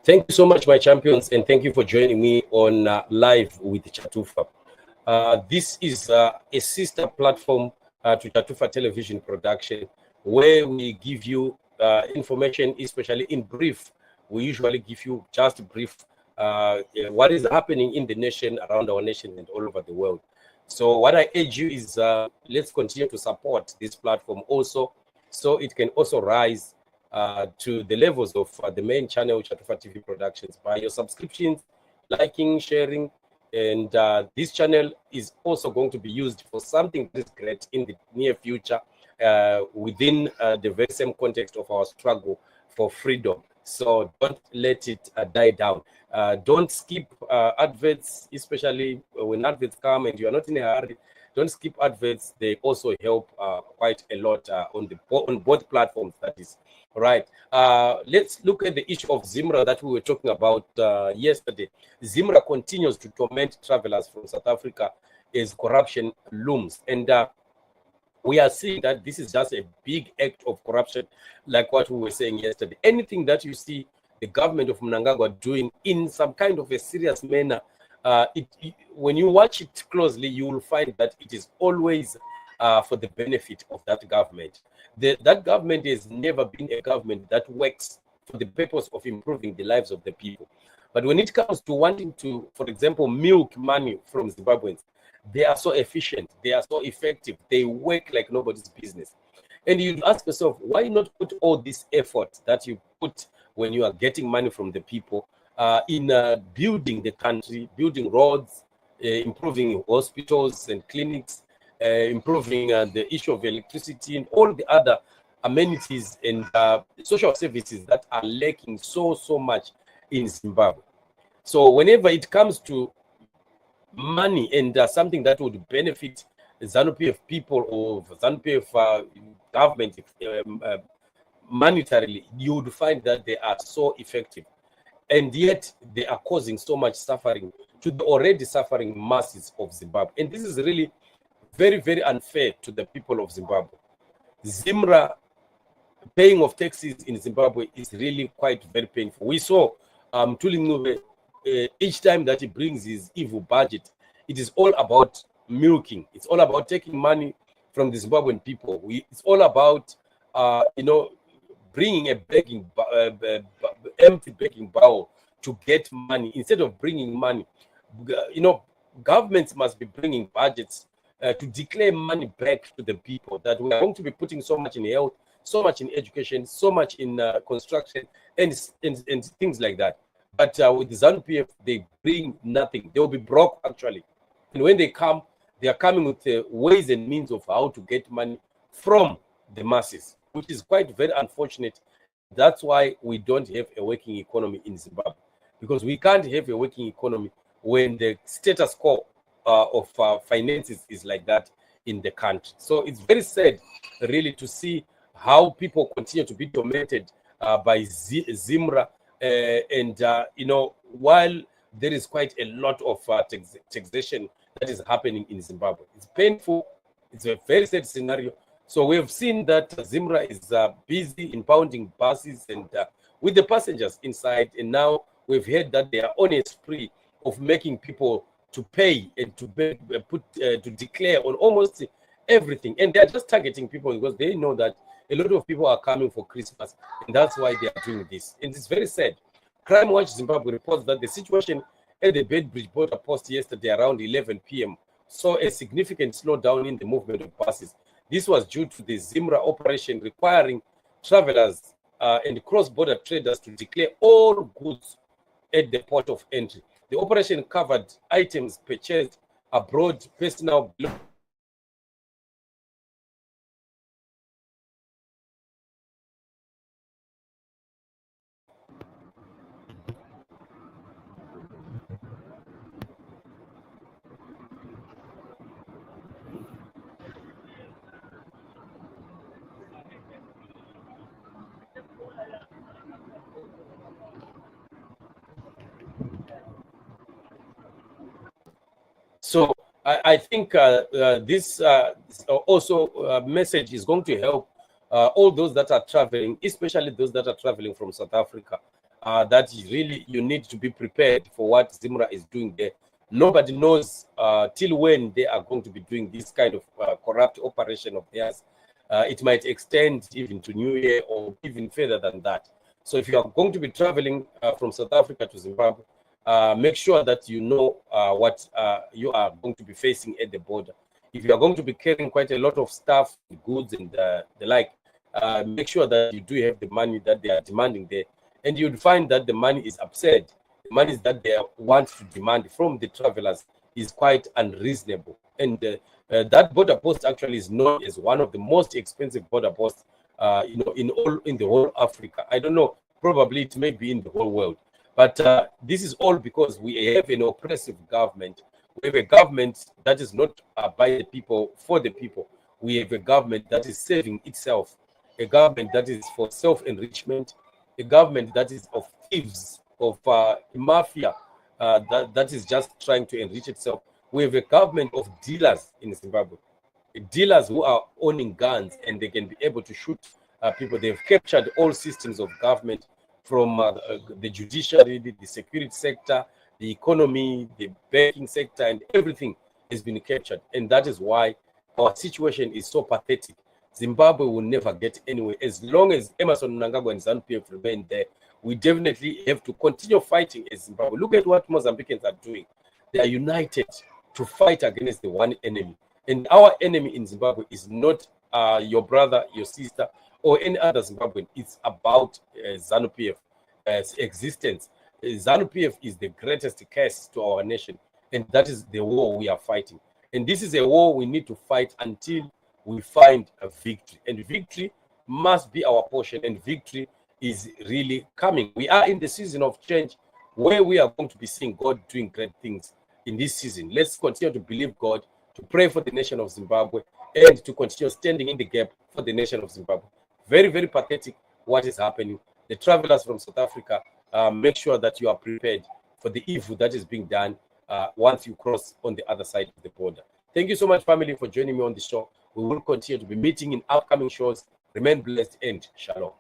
Thank you so much, my champions, and thank you for joining me on Live with Chatufa. This is a sister platform to Chatufa Television Production, where we give you information, especially in brief. We usually give you just brief what is happening in the nation, around our nation, and all over the world. So what I urge you is let's continue to support this platform also, so it can also rise to the levels of the main channel, Chatufa TV Productions, by your subscriptions, liking, sharing, and this channel is also going to be used for something that is great in the near future within the very same context of our struggle for freedom. So don't let it die down. Don't skip adverts, especially when adverts come and you are not in a hurry. Don't skip adverts. They also help quite a lot on both platforms, that is. Right. Let's look at the issue of Zimra that we were talking about yesterday. Zimra continues to torment travelers from South Africa as corruption looms. And we are seeing that this is just a big act of corruption, like what we were saying yesterday. Anything that you see the government of Mnangagwa doing in some kind of a serious manner, when you watch it closely, you will find that it is always for the benefit of that government. That government has never been a government that works for the purpose of improving the lives of the people. But when it comes to wanting to, for example, milk money from Zimbabweans, they are so efficient, they are so effective, they work like nobody's business. And you ask yourself, why not put all this effort that you put when you are getting money from the people in building the country, building roads, improving hospitals and clinics, improving the issue of electricity and all the other amenities and social services that are lacking so much in Zimbabwe. So whenever it comes to money and something that would benefit ZANU-PF people or ZANU-PF government monetarily, you would find that they are so effective. And yet they are causing so much suffering to the already suffering masses of Zimbabwe. And this is really very unfair to the people of Zimbabwe. Zimra paying of taxes in Zimbabwe is really quite very painful. We saw Tuli each time that he brings his evil budget, it is all about milking. It's all about taking money from the Zimbabwean people. It's all about bringing a empty begging bowl to get money instead of bringing money. Governments must be bringing budgets to declare money back to the people, that we are going to be putting so much in health, so much in education, so much in construction and things like that. But with the ZANU-PF, they bring nothing. They will be broke, actually. And when they come, they are coming with ways and means of how to get money from the masses, which is quite very unfortunate. That's why we don't have a working economy in Zimbabwe, because we can't have a working economy when the status quo of finances is like that in the country. So it's very sad, really, to see how people continue to be tormented by Zimra. While there is quite a lot of taxation that is happening in Zimbabwe, it's painful. It's a very sad scenario. So we have seen that Zimra is busy impounding buses and with the passengers inside. And now we've heard that they are on a spree of making people to pay and to to declare on almost everything. And they're just targeting people because they know that a lot of people are coming for Christmas, and that's why they are doing this. And it's very sad. Crime Watch Zimbabwe reports that the situation at the Bedbridge border post yesterday around 11 p.m. saw a significant slowdown in the movement of buses. This was due to the Zimra operation requiring travelers and cross-border traders to declare all goods at the port of entry. The operation covered items purchased abroad, personal belongings, I think this also message is going to help all those that are traveling, especially those that are traveling from South Africa. That really you need to be prepared for what Zimra is doing there. Nobody knows till when they are going to be doing this kind of corrupt operation of theirs. It might extend even to New Year or even further than that. So if you are going to be traveling from South Africa to Zimbabwe, make sure that you know what you are going to be facing at the border. If you are going to be carrying quite a lot of stuff, goods, and the like, make sure that you do have the money that they are demanding there. And you'd find that the money is absurd. The money that they want to demand from the travelers is quite unreasonable. And that border post actually is known as one of the most expensive border posts, in the whole Africa. I don't know, probably it may be in the whole world. But this is all because we have an oppressive government. We have a government that is not by the people, for the people. We have a government that is serving itself, a government that is for self-enrichment, a government that is of thieves, of mafia, that is just trying to enrich itself. We have a government of dealers in Zimbabwe, dealers who are owning guns and they can be able to shoot people. They've captured all systems of government from the judiciary, the security sector, the economy, the banking sector, and everything has been captured. And that is why our situation is so pathetic. Zimbabwe will never get anywhere. As long as Emerson Mnangagwa and ZANU-PF remain there, we definitely have to continue fighting as Zimbabwe. Look at what Mozambicans are doing. They are united to fight against the one enemy. And our enemy in Zimbabwe is not your brother, your sister, or any other Zimbabwean. It's about ZANU-PF existence. ZANU-PF is the greatest curse to our nation, and that is the war we are fighting. And this is a war we need to fight until we find a victory. And victory must be our portion, and victory is really coming. We are in the season of change where we are going to be seeing God doing great things in this season. Let's continue to believe God, to pray for the nation of Zimbabwe, and to continue standing in the gap for the nation of Zimbabwe. Very, very pathetic what is happening. The travelers from South Africa, make sure that you are prepared for the evil that is being done once you cross on the other side of the border. Thank you so much, family, for joining me on the show. We will continue to be meeting in upcoming shows. Remain blessed and shalom.